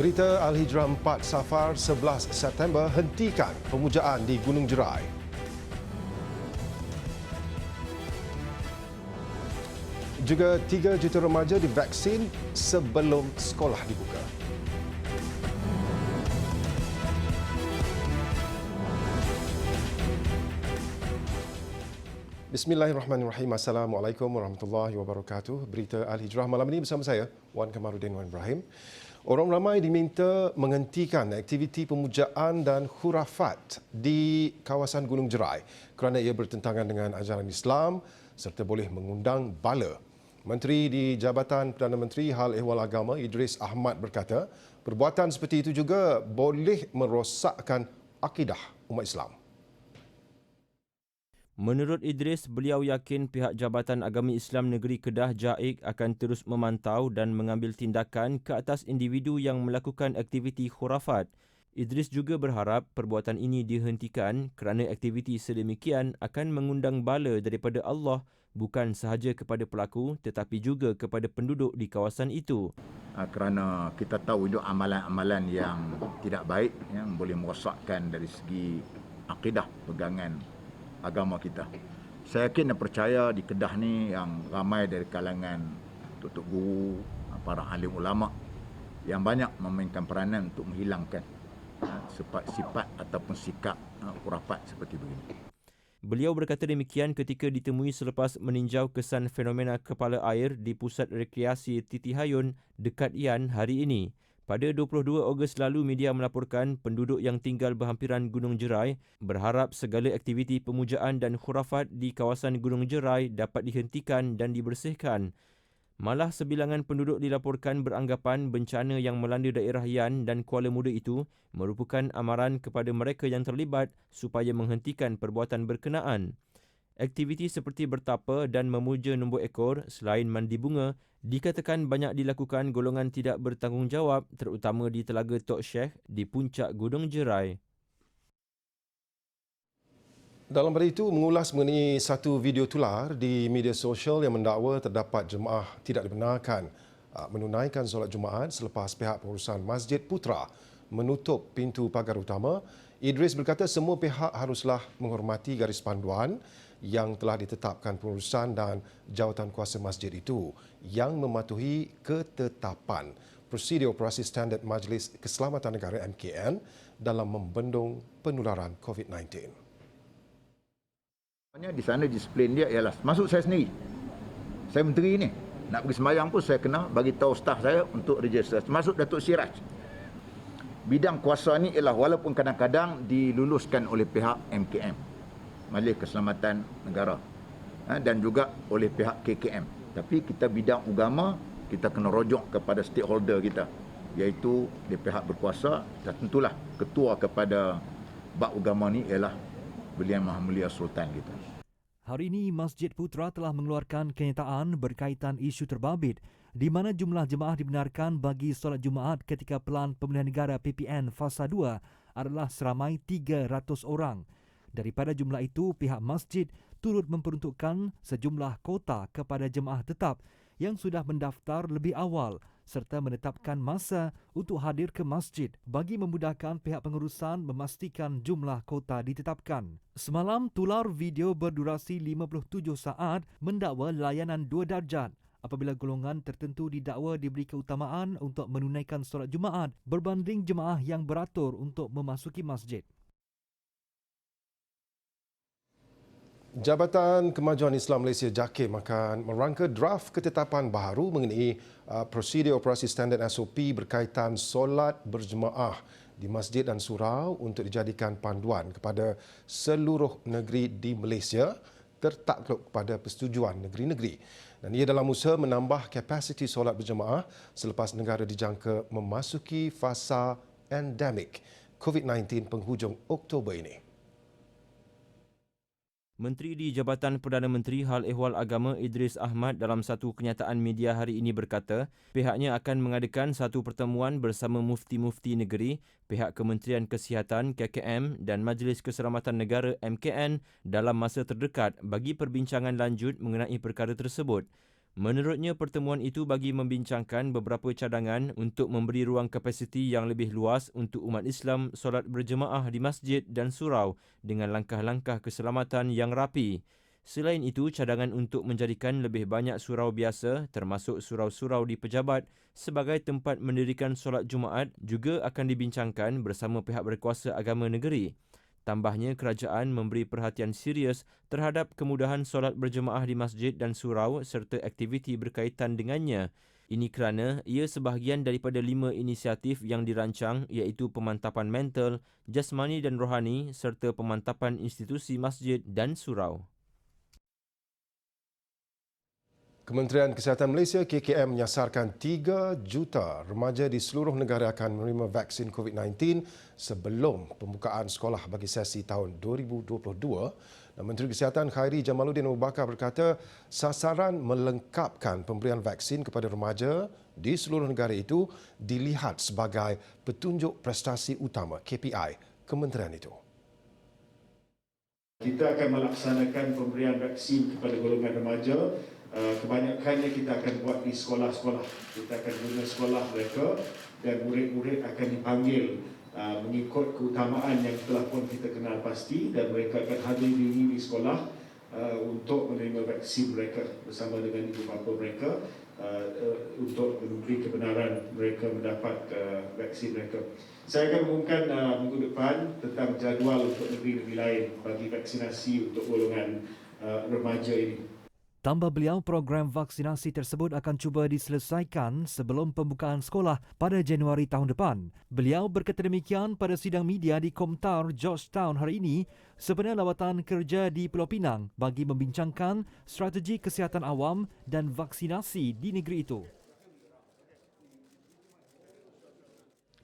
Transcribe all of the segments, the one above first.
Berita Al-Hijrah 4 Safar 11 September hentikan pemujaan di Gunung Jerai. Juga 3 juta remaja divaksin sebelum sekolah dibuka. Bismillahirrahmanirrahim. Assalamualaikum warahmatullahi wabarakatuh. Berita Al-Hijrah malam ini bersama saya, Wan Kamaruddin Wan Ibrahim. Orang ramai diminta menghentikan aktiviti pemujaan dan khurafat di kawasan Gunung Jerai kerana ia bertentangan dengan ajaran Islam serta boleh mengundang bala. Menteri di Jabatan Perdana Menteri Hal Ehwal Agama Idris Ahmad berkata, perbuatan seperti itu juga boleh merosakkan akidah umat Islam. Menurut Idris, beliau yakin pihak Jabatan Agama Islam Negeri Kedah JAIK akan terus memantau dan mengambil tindakan ke atas individu yang melakukan aktiviti khurafat. Idris juga berharap perbuatan ini dihentikan kerana aktiviti sedemikian akan mengundang bala daripada Allah bukan sahaja kepada pelaku tetapi juga kepada penduduk di kawasan itu. Kerana kita tahu itu amalan-amalan yang tidak baik yang boleh merosakkan dari segi akidah pegangan agama kita. Saya yakin dan percaya di Kedah ni yang ramai dari kalangan tutup guru, para alim ulama yang banyak memainkan peranan untuk menghilangkan sifat ataupun sikap khurafat seperti begini. Beliau berkata demikian ketika ditemui selepas meninjau kesan fenomena kepala air di Pusat Rekreasi Titihayun dekat Ian hari ini. Pada 22 Ogos lalu, media melaporkan penduduk yang tinggal berhampiran Gunung Jerai berharap segala aktiviti pemujaan dan khurafat di kawasan Gunung Jerai dapat dihentikan dan dibersihkan. Malah sebilangan penduduk dilaporkan beranggapan bencana yang melanda daerah Ian dan Kuala Muda itu merupakan amaran kepada mereka yang terlibat supaya menghentikan perbuatan berkenaan. Aktiviti seperti bertapa dan memuja nombor ekor selain mandi bunga dikatakan banyak dilakukan golongan tidak bertanggungjawab terutama di Telaga Tok Sheikh di puncak Gunung Jerai. Dalam pada itu, mengulas mengenai satu video tular di media sosial yang mendakwa terdapat jemaah tidak dibenarkan menunaikan solat Jumaat selepas pihak pengurusan Masjid Putra menutup pintu pagar utama, Idris berkata semua pihak haruslah menghormati garis panduan yang telah ditetapkan pengurusan dan jawatan kuasa masjid itu yang mematuhi ketetapan prosedur operasi standard Majlis Keselamatan Negara MKN dalam membendung penularan COVID-19. Di sana disiplin dia ialah masuk saya sendiri. Saya menteri ni. Nak pergi sembahyang pun saya kena bagi tahu staf saya untuk register. Masuk Datuk Siraj. Bidang kuasa ni ialah walaupun kadang-kadang diluluskan oleh pihak MKM, Majlis Keselamatan Negara, dan juga oleh pihak KKM. Tapi kita bidang agama, kita kena rujuk kepada stakeholder kita, iaitu di pihak berkuasa dan tentulah ketua kepada bab agama ni ialah Beliau Maha Mulia Sultan kita. Hari ini Masjid Putra telah mengeluarkan kenyataan berkaitan isu terbabit di mana jumlah jemaah dibenarkan bagi solat Jumaat ketika Pelan Pemilihan Negara PPN Fasa 2 adalah seramai 300 orang. Daripada jumlah itu, pihak masjid turut memperuntukkan sejumlah kota kepada jemaah tetap yang sudah mendaftar lebih awal serta menetapkan masa untuk hadir ke masjid bagi memudahkan pihak pengurusan memastikan jumlah kota ditetapkan. Semalam, tular video berdurasi 57 saat mendakwa layanan 2 darjat apabila golongan tertentu didakwa diberi keutamaan untuk menunaikan solat Jumaat berbanding jemaah yang beratur untuk memasuki masjid. Jabatan Kemajuan Islam Malaysia JAKIM akan merangka draft ketetapan baharu mengenai prosedur operasi standard SOP berkaitan solat berjemaah di masjid dan surau untuk dijadikan panduan kepada seluruh negeri di Malaysia tertakluk pada persetujuan negeri-negeri. Dan ia dalam usaha menambah kapasiti solat berjemaah selepas negara dijangka memasuki fasa endemik COVID-19 penghujung Oktober ini. Menteri di Jabatan Perdana Menteri Hal Ehwal Agama Idris Ahmad dalam satu kenyataan media hari ini berkata, pihaknya akan mengadakan satu pertemuan bersama mufti-mufti negeri, pihak Kementerian Kesihatan KKM dan Majlis Keselamatan Negara MKN dalam masa terdekat bagi perbincangan lanjut mengenai perkara tersebut. Menurutnya, pertemuan itu bagi membincangkan beberapa cadangan untuk memberi ruang kapasiti yang lebih luas untuk umat Islam solat berjemaah di masjid dan surau dengan langkah-langkah keselamatan yang rapi. Selain itu, cadangan untuk menjadikan lebih banyak surau biasa termasuk surau-surau di pejabat sebagai tempat mendirikan solat Jumaat juga akan dibincangkan bersama pihak berkuasa agama negeri. Tambahnya, kerajaan memberi perhatian serius terhadap kemudahan solat berjemaah di masjid dan surau serta aktiviti berkaitan dengannya. Ini kerana ia sebahagian daripada 5 inisiatif yang dirancang iaitu pemantapan mental, jasmani dan rohani serta pemantapan institusi masjid dan surau. Kementerian Kesihatan Malaysia KKM menyasarkan 3 juta remaja di seluruh negara akan menerima vaksin COVID-19 sebelum pembukaan sekolah bagi sesi tahun 2022. Dan Menteri Kesihatan Khairi Jamaluddin Abu Bakar berkata sasaran melengkapkan pemberian vaksin kepada remaja di seluruh negara itu dilihat sebagai petunjuk prestasi utama KPI kementerian itu. Kita akan melaksanakan pemberian vaksin kepada golongan remaja. Kebanyakannya kita akan buat di sekolah-sekolah. Kita akan guna sekolah mereka dan murid-murid akan dipanggil mengikut keutamaan yang telah pun kita kenal pasti dan mereka akan hadir diri di sekolah untuk menerima vaksin mereka bersama dengan ibu bapa mereka untuk memberi kebenaran mereka mendapat vaksin mereka. Saya akan umumkan minggu depan tentang jadual untuk negeri-negeri lain bagi vaksinasi untuk golongan remaja ini. Tambah beliau, program vaksinasi tersebut akan cuba diselesaikan sebelum pembukaan sekolah pada Januari tahun depan. Beliau berkata demikian pada sidang media di Komtar, Georgetown hari ini sempena lawatan kerja di Pulau Pinang bagi membincangkan strategi kesihatan awam dan vaksinasi di negeri itu.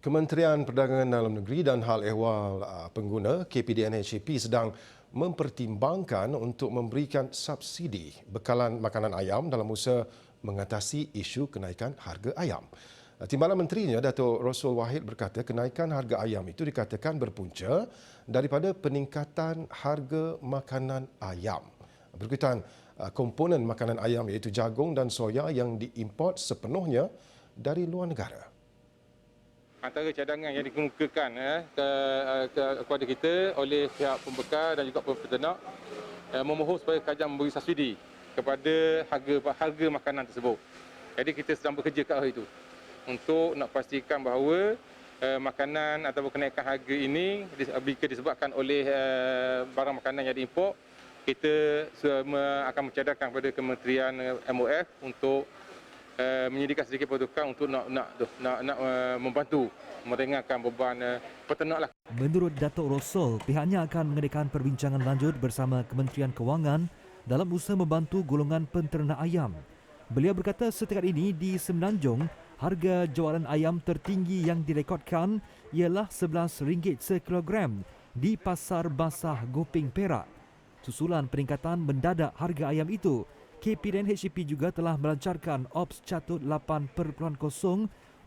Kementerian Perdagangan Dalam Negeri dan Hal Ehwal Pengguna KPDN-HAP sedang mempertimbangkan untuk memberikan subsidi bekalan makanan ayam dalam usaha mengatasi isu kenaikan harga ayam. Timbalan Menterinya, Datuk Rosul Wahid berkata kenaikan harga ayam itu dikatakan berpunca daripada peningkatan harga makanan ayam. Berkaitan komponen makanan ayam iaitu jagung dan soya yang diimport sepenuhnya dari luar negara. Antara cadangan yang dikemukakan kepada kita oleh pihak pembekal dan juga peternak memohon supaya kerajaan memberi subsidi kepada harga makanan tersebut. Jadi kita sedang bekerja ke arah itu untuk nak pastikan bahawa makanan atau kenaikan harga ini jika disebabkan oleh barang makanan yang diimport, kita akan mencadarkan kepada Kementerian MOF untuk menyediakan sedikit pertukaran untuk nak membantu meringankan beban peternak. Menurut Datuk Rosul, pihaknya akan mengadakan perbincangan lanjut bersama Kementerian Kewangan dalam usaha membantu golongan penternak ayam. Beliau berkata setakat ini di Semenanjung, harga jualan ayam tertinggi yang direkodkan ialah RM11 sekilogram di Pasar Basah Goping Perak. Susulan peningkatan mendadak harga ayam itu, KPDN-HAP juga telah melancarkan Ops Catut 8.0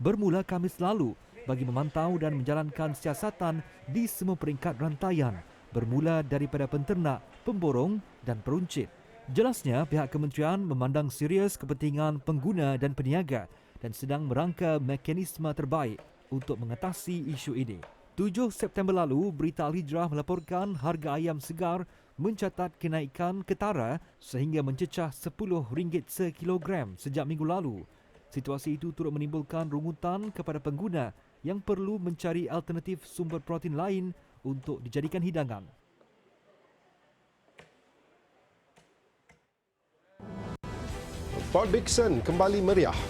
bermula Khamis lalu bagi memantau dan menjalankan siasatan di semua peringkat rantaian bermula daripada penternak, pemborong dan peruncit. Jelasnya, pihak kementerian memandang serius kepentingan pengguna dan peniaga dan sedang merangka mekanisme terbaik untuk mengatasi isu ini. 7 September lalu, Berita Al-Hijrah melaporkan harga ayam segar mencatat kenaikan ketara sehingga mencecah RM10 sekilogram sejak minggu lalu. Situasi itu turut menimbulkan rungutan kepada pengguna yang perlu mencari alternatif sumber protein lain untuk dijadikan hidangan. Port Dickson kembali meriah.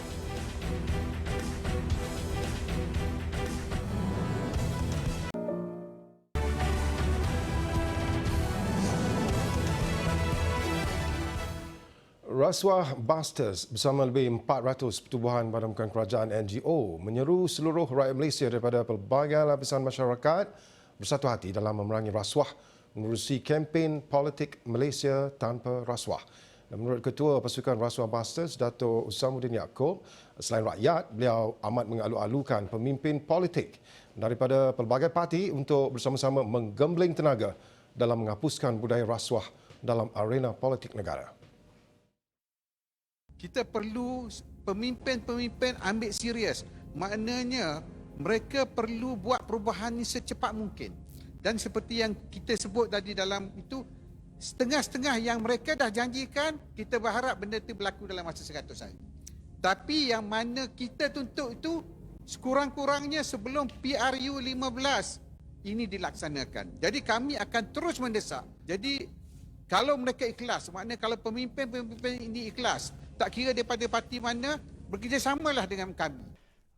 Rasuah Busters bersama lebih 400 pertubuhan badan bukan kerajaan NGO menyeru seluruh rakyat Malaysia daripada pelbagai lapisan masyarakat bersatu hati dalam memerangi rasuah menerusi kempen politik Malaysia tanpa rasuah. Dan menurut Ketua Pasukan Rasuah Busters, Datuk Usamuddin Yaakob, selain rakyat, beliau amat mengalu-alukan pemimpin politik daripada pelbagai parti untuk bersama-sama menggembling tenaga dalam menghapuskan budaya rasuah dalam arena politik negara. kita perlu pemimpin-pemimpin ambil serius. Maknanya mereka perlu buat perubahan ini secepat mungkin. Dan seperti yang kita sebut tadi dalam itu, setengah-setengah yang mereka dah janjikan, kita berharap benda itu berlaku dalam masa 100 hari. Tapi yang mana kita tuntut itu, sekurang-kurangnya sebelum PRU 15 ini dilaksanakan. Jadi kami akan terus mendesak. Jadi kalau mereka ikhlas, maknanya kalau pemimpin-pemimpin ini ikhlas, tak kira daripada parti mana, bekerjasamalah dengan kami.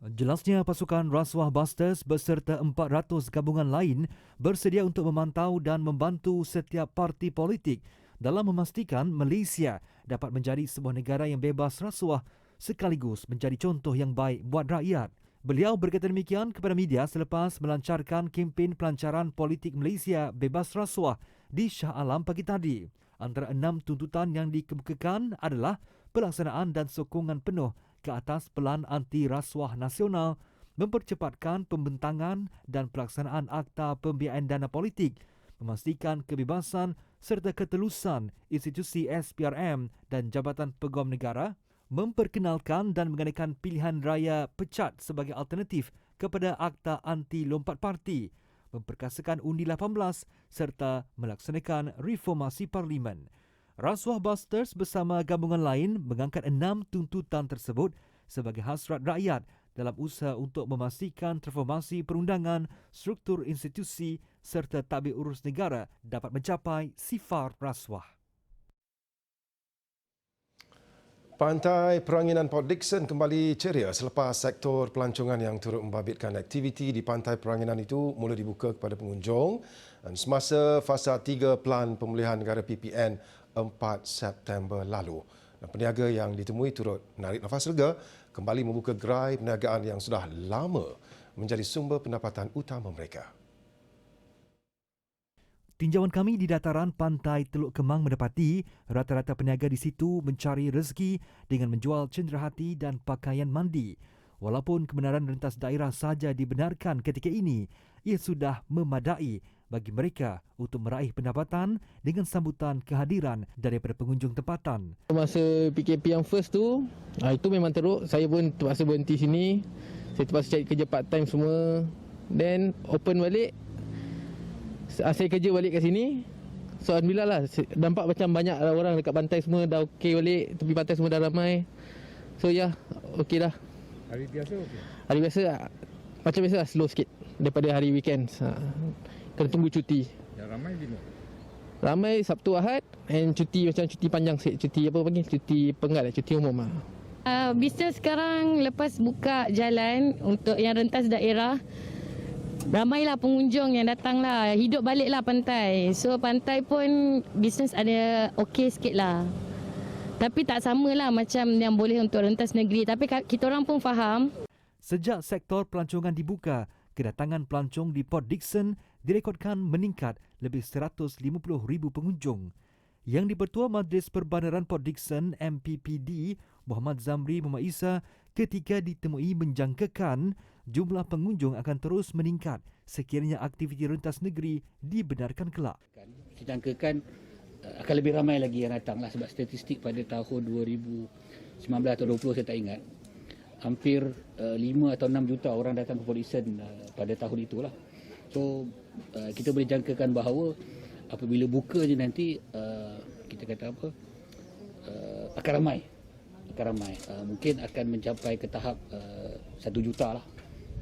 Jelasnya pasukan Rasuah Busters beserta 400 gabungan lain bersedia untuk memantau dan membantu setiap parti politik dalam memastikan Malaysia dapat menjadi sebuah negara yang bebas rasuah sekaligus menjadi contoh yang baik buat rakyat. Beliau berkata demikian kepada media selepas melancarkan kempen pelancaran politik Malaysia bebas rasuah di Shah Alam pagi tadi. Antara 6 tuntutan yang dikemukakan adalah pelaksanaan dan sokongan penuh ke atas pelan anti rasuah nasional, mempercepatkan pembentangan dan pelaksanaan akta pembiayaan dana politik, memastikan kebebasan serta ketelusan institusi SPRM dan Jabatan Peguam Negara, memperkenalkan dan mengadakan pilihan raya pecat sebagai alternatif kepada akta anti lompat parti, memperkasakan undi 18 serta melaksanakan reformasi parlimen. Rasuah Busters bersama gabungan lain mengangkat 6 tuntutan tersebut sebagai hasrat rakyat dalam usaha untuk memastikan transformasi perundangan, struktur institusi serta tadbir urus negara dapat mencapai sifar rasuah. Pantai Peranginan Port Dickson kembali ceria selepas sektor pelancongan yang turut membabitkan aktiviti di Pantai Peranginan itu mula dibuka kepada pengunjung dan semasa fasa 3 Pelan Pemulihan Negara PPN 4 September lalu. Dan peniaga yang ditemui turut menarik nafas lega kembali membuka gerai perniagaan yang sudah lama menjadi sumber pendapatan utama mereka. Tinjauan kami di dataran pantai Teluk Kemang mendapati rata-rata peniaga di situ mencari rezeki dengan menjual cenderahati dan pakaian mandi. Walaupun kebenaran rentas daerah saja dibenarkan ketika ini, ia sudah memadai bagi mereka untuk meraih pendapatan dengan sambutan kehadiran daripada pengunjung tempatan. Masa PKP yang first tu, itu memang teruk. Saya pun terpaksa berhenti sini. Saya terpaksa cari kerja part time semua. Then open balik. Saya kerja balik kat sini. So alhamdulillah lah, nampak macam banyak orang dekat pantai semua dah okey balik. Tepi pantai semua dah ramai. So ya, okey dah. Hari biasa okey? Hari biasa macam biasa lah, slow sikit daripada hari weekend. Kena tunggu cuti. Yang ramai bila? Ramai Sabtu Ahad and cuti macam cuti panjang sikit. Cuti apa panggil? Cuti penggat, cuti umum. Bisnes sekarang lepas buka jalan untuk yang rentas daerah, ramailah pengunjung yang datang lah. Hidup balik lah pantai. So pantai pun bisnes ada okey sikit lah. Tapi tak samalah macam yang boleh untuk rentas negeri. Tapi kita orang pun faham. Sejak sektor pelancongan dibuka, kedatangan pelancong di Port Dickson direkodkan meningkat lebih 150,000 pengunjung. Yang di-Pertua Majlis Perbandaran Port Dickson MPPD Muhammad Zamri Muhammad Isa ketika ditemui menjangkakan jumlah pengunjung akan terus meningkat sekiranya aktiviti rentas negeri dibenarkan kelak. Kita jangkakan akan lebih ramai lagi yang datang lah, sebab statistik pada tahun 2019 atau 2020 saya tak ingat. Hampir 5 atau 6 juta orang datang ke Port Dickson pada tahun itulah. So kita boleh jangkakan bahawa apabila buka je nanti kita kata apa, akan ramai. Mungkin akan mencapai ke tahap 1 juta lah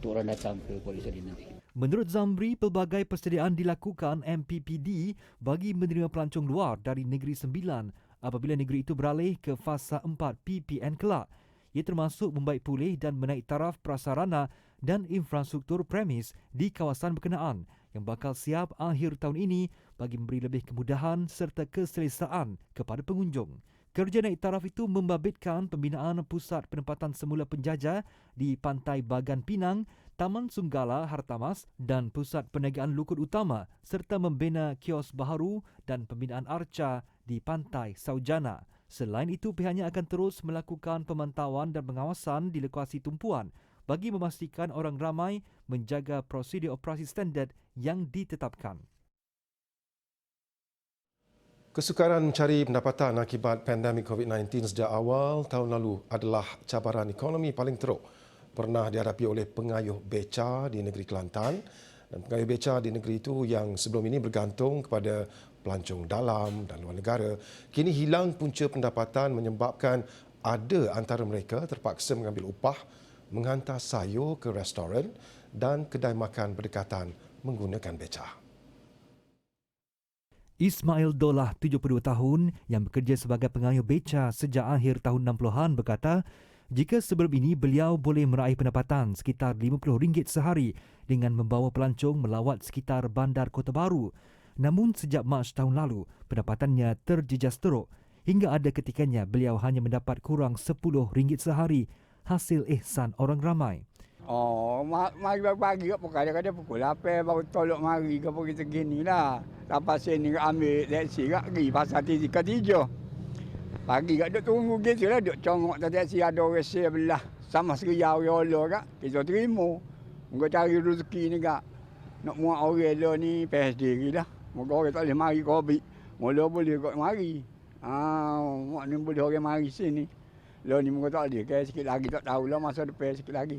untuk orang datang ke Port Dickson nanti. Menurut Zamri, pelbagai persediaan dilakukan MPPD bagi menerima pelancong luar dari Negeri Sembilan apabila negeri itu beralih ke fasa 4 PPN kelak. Ia termasuk membaik pulih dan menaik taraf prasarana dan infrastruktur premis di kawasan berkenaan yang bakal siap akhir tahun ini bagi memberi lebih kemudahan serta keselesaan kepada pengunjung. Kerja naik taraf itu membabitkan pembinaan pusat penempatan semula penjajah di Pantai Bagan Pinang, Taman Sunggala Hartamas dan Pusat Perniagaan Lukut Utama serta membina kios baharu dan pembinaan arca di Pantai Saujana. Selain itu, pihaknya akan terus melakukan pemantauan dan pengawasan di lokasi tumpuan bagi memastikan orang ramai menjaga prosedur operasi standard yang ditetapkan. Kesukaran mencari pendapatan akibat pandemik COVID-19 sejak awal tahun lalu adalah cabaran ekonomi paling teruk pernah dihadapi oleh pengayuh beca di negeri Kelantan. Dan pengayuh beca di negeri itu yang sebelum ini bergantung kepada pelancong dalam dan luar negara, kini hilang punca pendapatan menyebabkan ada antara mereka terpaksa mengambil upah, menghantar sayur ke restoran dan kedai makan berdekatan menggunakan beca. Ismail Dolah, 72 tahun, yang bekerja sebagai pengayuh beca sejak akhir tahun 60-an berkata, jika sebelum ini beliau boleh meraih pendapatan sekitar RM50 sehari dengan membawa pelancong melawat sekitar bandar Kota Baru. Namun sejak Mac tahun lalu, pendapatannya terjejas teruk hingga ada ketikanya beliau hanya mendapat kurang RM10 sehari hasil ihsan orang ramai. Oh, mari pagi apa kadang-kadang pukul 8 baru tolok mari ke pergi segini lah. Lepas sini ambil taksi kat pergi pasar Tiga. Pagi kat duk tunggu gitu lah, duk congok taksi ada orang sebelah. Sama seria orang kak, kita terima. Moga cari rezeki ni kak. Nak muat orang lah ni PSD lah. Moga orang tak boleh mari COVID. Mula boleh kok mari. Muat ni boleh orang mari sini. Lah ni moga tak boleh, kaya sikit lagi tak tahulah masa depan sikit lagi.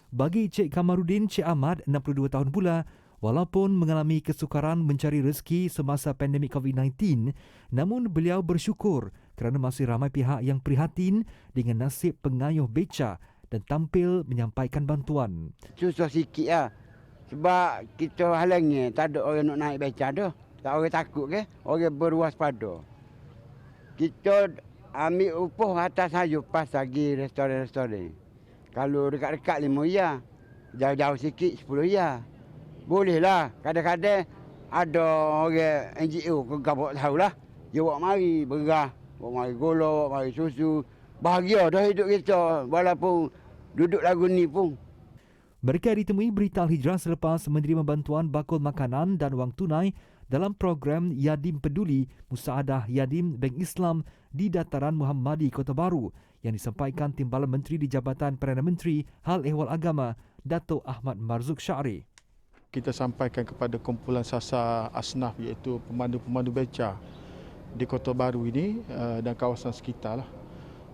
Bagi Cik Kamarudin Cik Ahmad, 62 tahun pula, walaupun mengalami kesukaran mencari rezeki semasa pandemik COVID-19, namun beliau bersyukur kerana masih ramai pihak yang prihatin dengan nasib pengayuh beca dan tampil menyampaikan bantuan. Susah sikit lah. Sebab kita halangnya, tak ada orang nak naik beca dah. Tak orang takut ke, orang berwaspada. Kita ambil upah atas sayur pas lagi restoran-restoran. Kalau dekat-dekat 5 ya, jauh-jauh sikit 10 ya. Bolehlah, kadang-kadang ada orang NGO ke gabak tahulah. Dia bawa mari beras, bawa mari gula, bawa mari susu. Bahagia dah hidup kita walaupun duduk lagu ni pun. Mereka ditemui berita Al-Hijrah selepas menerima bantuan bakul makanan dan wang tunai dalam program Yadim Peduli Musaadah Yadim Bank Islam di Dataran Muhammadi Kota Baru yang disampaikan Timbalan Menteri di Jabatan Perdana Menteri Hal Ehwal Agama Dato' Ahmad Marzuk Syari. Kita sampaikan kepada kumpulan sasar asnaf iaitu pemandu-pemandu beca di Kota Baru ini dan kawasan sekitar lah.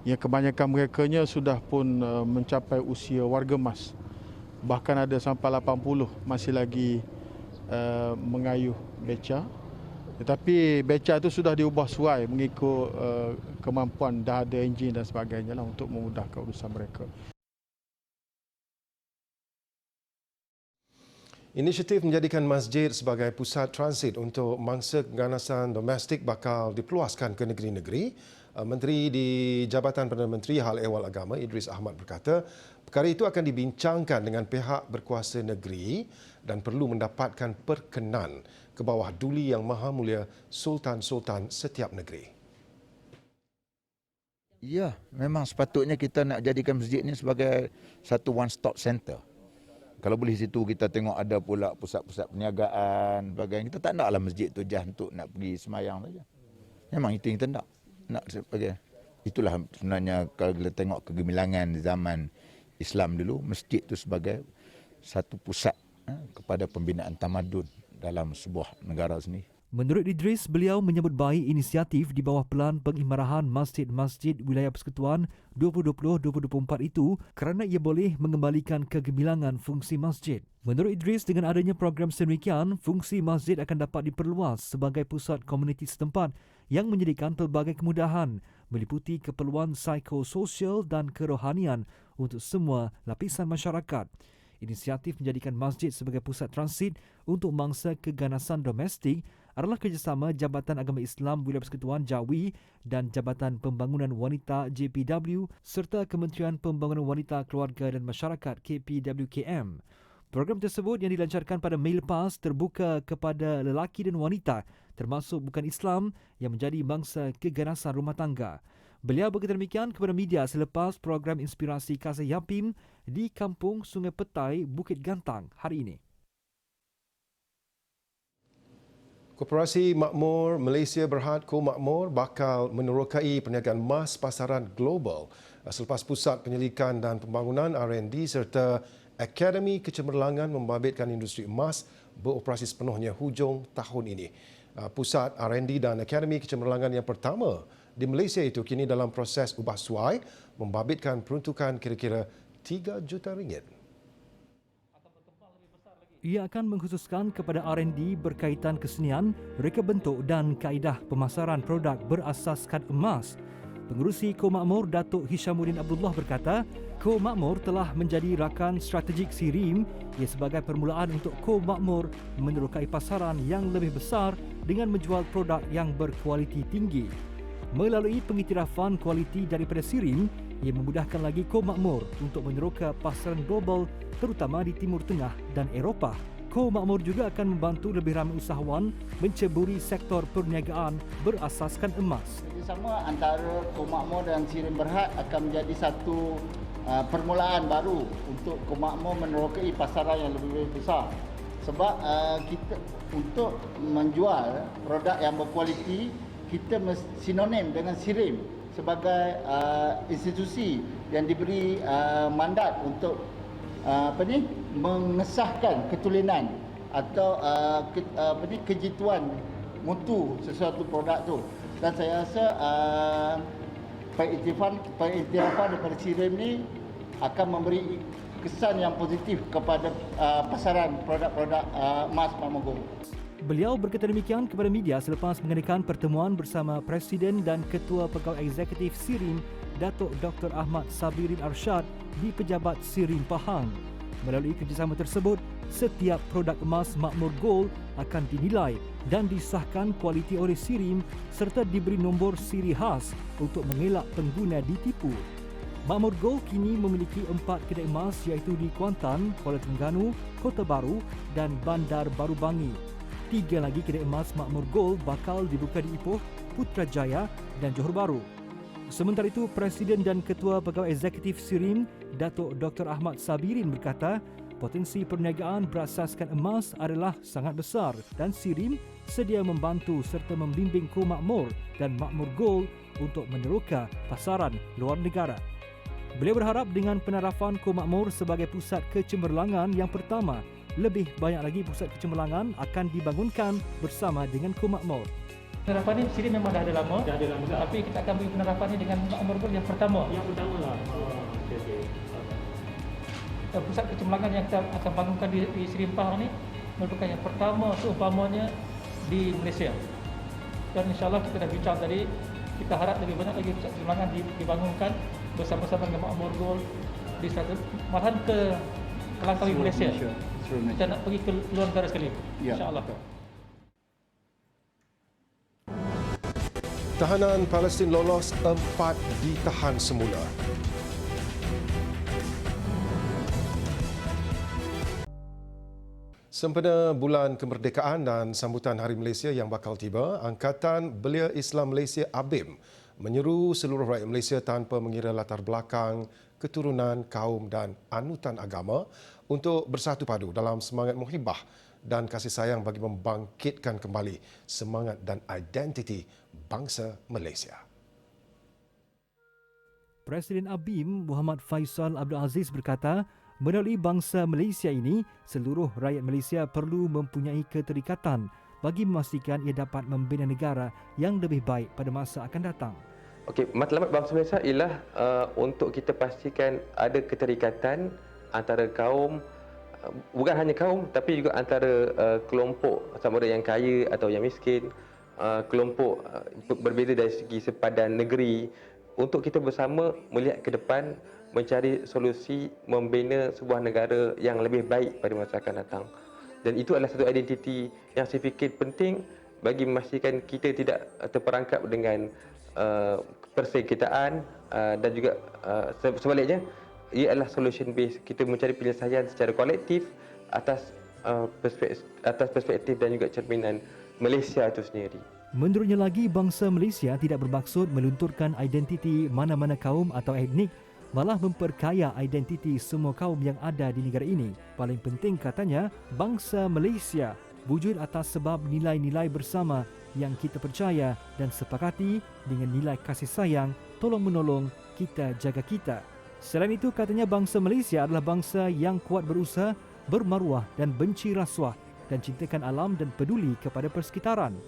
Yang kebanyakan merekanya sudah pun mencapai usia warga emas. Bahkan ada sampai 80 masih lagi mengayuh beca. Tetapi beca itu sudah diubah suai mengikut kemampuan, dah ada enjin dan sebagainya lah untuk memudahkan urusan mereka. Inisiatif menjadikan masjid sebagai pusat transit untuk mangsa keganasan domestik bakal dipeluaskan ke negeri-negeri. Menteri di Jabatan Perdana Menteri Hal Ehwal Agama Idris Ahmad berkata, perkara itu akan dibincangkan dengan pihak berkuasa negeri dan perlu mendapatkan perkenan ke bawah duli Yang Maha Mulia Sultan-Sultan setiap negeri. Ya, memang sepatutnya kita nak jadikan masjid ni sebagai satu one-stop center. Kalau boleh situ kita tengok ada pula pusat-pusat perniagaan, sebagainya. Kita tak naklah masjid tu jah untuk nak pergi semayang saja. Memang itu yang kita nak sebagai. Itulah sebenarnya kalau kita tengok kegemilangan zaman Islam dulu, masjid tu sebagai satu pusat kepada pembinaan tamadun dalam sebuah negara sendiri. Menurut Idris, beliau menyambut baik inisiatif di bawah Pelan Pengimarahan Masjid-Masjid Wilayah Persekutuan 2020-2024 itu kerana ia boleh mengembalikan kegemilangan fungsi masjid. Menurut Idris, dengan adanya program sedemikian, fungsi masjid akan dapat diperluas sebagai pusat komuniti setempat yang menyediakan pelbagai kemudahan meliputi keperluan psikososial dan kerohanian untuk semua lapisan masyarakat. Inisiatif menjadikan masjid sebagai pusat transit untuk mangsa keganasan domestik adalah kerjasama Jabatan Agama Islam Wilayah Persekutuan Jawi dan Jabatan Pembangunan Wanita JPW serta Kementerian Pembangunan Wanita Keluarga dan Masyarakat KPWKM. Program tersebut yang dilancarkan pada Mei lepas terbuka kepada lelaki dan wanita termasuk bukan Islam yang menjadi bangsa keganasan rumah tangga. Beliau berkata demikian kepada media selepas program inspirasi Kasih Yapim di Kampung Sungai Petai, Bukit Gantang hari ini. Koperasi Makmur Malaysia Berhad Makmur bakal menerokai perniagaan emas pasaran global selepas Pusat Penyelidikan dan Pembangunan R&D serta Akademi Kecemerlangan membabitkan industri emas beroperasi sepenuhnya hujung tahun ini. Pusat R&D dan Akademi Kecemerlangan yang pertama di Malaysia itu kini dalam proses ubah suai membabitkan peruntukan kira-kira RM3 juta. Ia akan mengkhususkan kepada R&D berkaitan kesenian, reka bentuk dan kaedah pemasaran produk berasaskan emas. Pengerusi Ko Makmur Datuk Hishamuddin Abdullah berkata, Ko Makmur telah menjadi rakan strategik SIRIM ia sebagai permulaan untuk Ko Makmur menerokai pasaran yang lebih besar dengan menjual produk yang berkualiti tinggi. Melalui pengiktirafan kualiti daripada SIRIM, ia memudahkan lagi Ko Makmur untuk meneroka pasaran global terutama di Timur Tengah dan Eropah. Ko Makmur juga akan membantu lebih ramai usahawan menceburi sektor perniagaan berasaskan emas. Kerjasama antara Ko Makmur dan SIRIM Berhad akan menjadi satu permulaan baru untuk Ko Makmur menerokai pasaran yang lebih besar. Sebab kita untuk menjual produk yang berkualiti, kita sinonim dengan SIRIM sebagai institusi yang diberi mandat untuk mengesahkan ketulinan atau kejituan mutu sesuatu produk tu. Dan saya rasa pengiktirafan daripada SIRIM ni akan memberi kesan yang positif kepada pasaran produk-produk emas Makmur Gold. Beliau berkata demikian kepada media selepas mengadakan pertemuan bersama Presiden dan Ketua Pegawai Eksekutif SIRIM, Datuk Dr. Ahmad Sabirin Arsyad di Pejabat SIRIM Pahang. Melalui kerjasama tersebut, setiap produk emas Makmur Gold akan dinilai dan disahkan kualiti oleh SIRIM serta diberi nombor siri khas untuk mengelak pengguna ditipu. Makmur Gold kini memiliki 4 kedai emas iaitu di Kuantan, Kuala Terengganu, Kota Baru dan Bandar Baru Bangi. 3 lagi kedai emas Makmur Gold bakal dibuka di Ipoh, Putrajaya dan Johor Bahru. Sementara itu, Presiden dan Ketua Pegawai Eksekutif SIRIM, Datuk Dr. Ahmad Sabirin berkata, potensi perniagaan berasaskan emas adalah sangat besar dan SIRIM sedia membantu serta membimbing Ko Makmur dan Makmur Gold untuk meneroka pasaran luar negara. Beliau berharap dengan penarafan Ko Makmur sebagai pusat kecemerlangan yang pertama, lebih banyak lagi pusat kecemerlangan akan dibangunkan bersama dengan Ko Makmur. Penerapan ini SIRIM memang dah ada lama, tapi kita akan beri penerapan ini dengan Makmur Gold yang pertama. Yang pertama lah. Pusat kecemerlangan yang kita akan bangunkan di SIRIM Pahang ni merupakan yang pertama seumpamanya di Malaysia. Dan insyaAllah kita dah bincang tadi, kita harap lebih banyak lagi pusat kecemerlangan dibangunkan bersama-sama dengan Makmur Gold di malahan ke Langkawi Malaysia. Kita nak pergi ke luar negara sekali, insyaAllah. Tahanan Palestin lolos, 4 ditahan semula. Sempena bulan kemerdekaan dan sambutan Hari Malaysia yang bakal tiba, Angkatan Belia Islam Malaysia ABIM menyeru seluruh rakyat Malaysia tanpa mengira latar belakang, keturunan, kaum dan anutan agama untuk bersatu padu dalam semangat muhibah dan kasih sayang bagi membangkitkan kembali semangat dan identiti bangsa Malaysia. Presiden ABIM Muhammad Faisal Abdul Aziz berkata, melalui bangsa Malaysia ini, seluruh rakyat Malaysia perlu mempunyai keterikatan bagi memastikan ia dapat membina negara yang lebih baik pada masa akan datang. Okey, matlamat bangsa Malaysia ialah untuk kita pastikan ada keterikatan antara kaum, bukan hanya kaum tapi juga antara kelompok sama ada yang kaya atau yang miskin, kelompok berbeza dari segi sepadan negeri, untuk kita bersama melihat ke depan mencari solusi membina sebuah negara yang lebih baik pada masa akan datang. Dan itu adalah satu identiti yang saya fikir penting bagi memastikan kita tidak terperangkap dengan persengketaan dan juga sebaliknya, ia adalah solution based. Kita mencari penyelesaian secara kolektif atas perspektif dan juga cerminan Malaysia itu sendiri. Menurutnya lagi, bangsa Malaysia tidak bermaksud melunturkan identiti mana-mana kaum atau etnik, malah memperkaya identiti semua kaum yang ada di negara ini. Paling penting katanya, bangsa Malaysia wujud atas sebab nilai-nilai bersama yang kita percaya dan sepakati dengan nilai kasih sayang, tolong-menolong, kita jaga kita. Selain itu, katanya bangsa Malaysia adalah bangsa yang kuat berusaha, bermaruah dan benci rasuah dan cintakan alam dan peduli kepada persekitaran.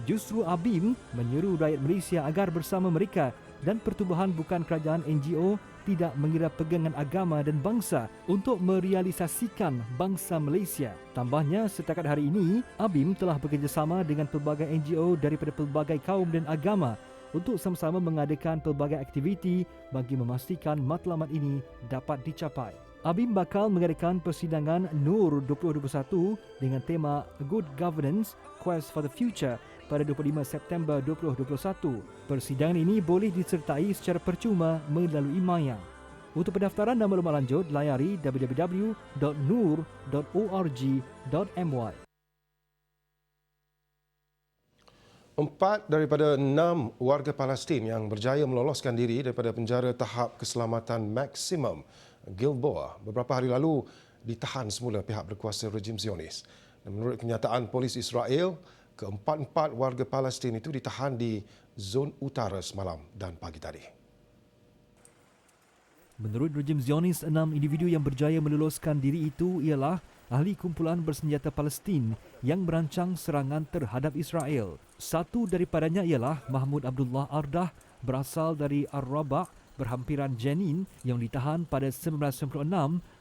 Justru ABIM menyeru rakyat Malaysia agar bersama mereka dan pertubuhan bukan kerajaan NGO tidak mengira pegangan agama dan bangsa untuk merealisasikan bangsa Malaysia. Tambahnya, setakat hari ini, ABIM telah bekerjasama dengan pelbagai NGO daripada pelbagai kaum dan agama untuk sama-sama mengadakan pelbagai aktiviti bagi memastikan matlamat ini dapat dicapai. ABIM bakal mengadakan persidangan NUR 2021 dengan tema Good Governance, Quest for the Future pada 25 September 2021. Persidangan ini boleh disertai secara percuma melalui Maya. Untuk pendaftaran dan maklumat lanjut, layari www.nur.org.my. 4 daripada 6 warga Palestin yang berjaya meloloskan diri daripada penjara tahap keselamatan maksimum Gilboa beberapa hari lalu ditahan semula pihak berkuasa rejim Zionis. Dan menurut kenyataan polis Israel, keempat-empat warga Palestin itu ditahan di zon utara semalam dan pagi tadi. Menurut rejim Zionis, 6 individu yang berjaya meloloskan diri itu ialah ahli kumpulan bersenjata Palestin yang merancang serangan terhadap Israel. Satu daripadanya ialah Mahmud Abdullah Ardah, berasal dari Ar-Rabah, berhampiran Jenin, yang ditahan pada 1996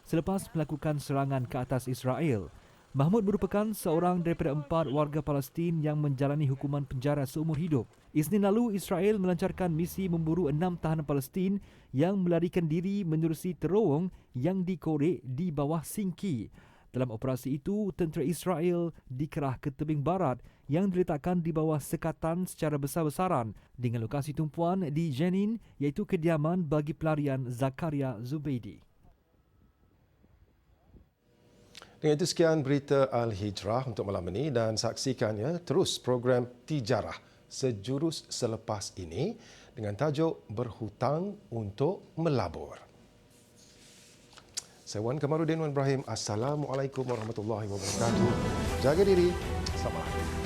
selepas melakukan serangan ke atas Israel. Mahmud merupakan seorang daripada 4 warga Palestin yang menjalani hukuman penjara seumur hidup. Isnin lalu, Israel melancarkan misi memburu 6 tahanan Palestin yang melarikan diri menerusi terowong yang dikorek di bawah Sinki. Dalam operasi itu, tentera Israel dikerah ke tebing barat yang diletakkan di bawah sekatan secara besar-besaran dengan lokasi tumpuan di Jenin, iaitu kediaman bagi pelarian Zakaria Zubeidi. Dengan itu sekian berita Al-Hijrah untuk malam ini dan saksikannya terus program Tijarah sejurus selepas ini dengan tajuk Berhutang untuk Melabur. Saya Wan Kamarudin Wan Ibrahim. Assalamualaikum warahmatullahi wabarakatuh. Jaga diri. Selamat malam.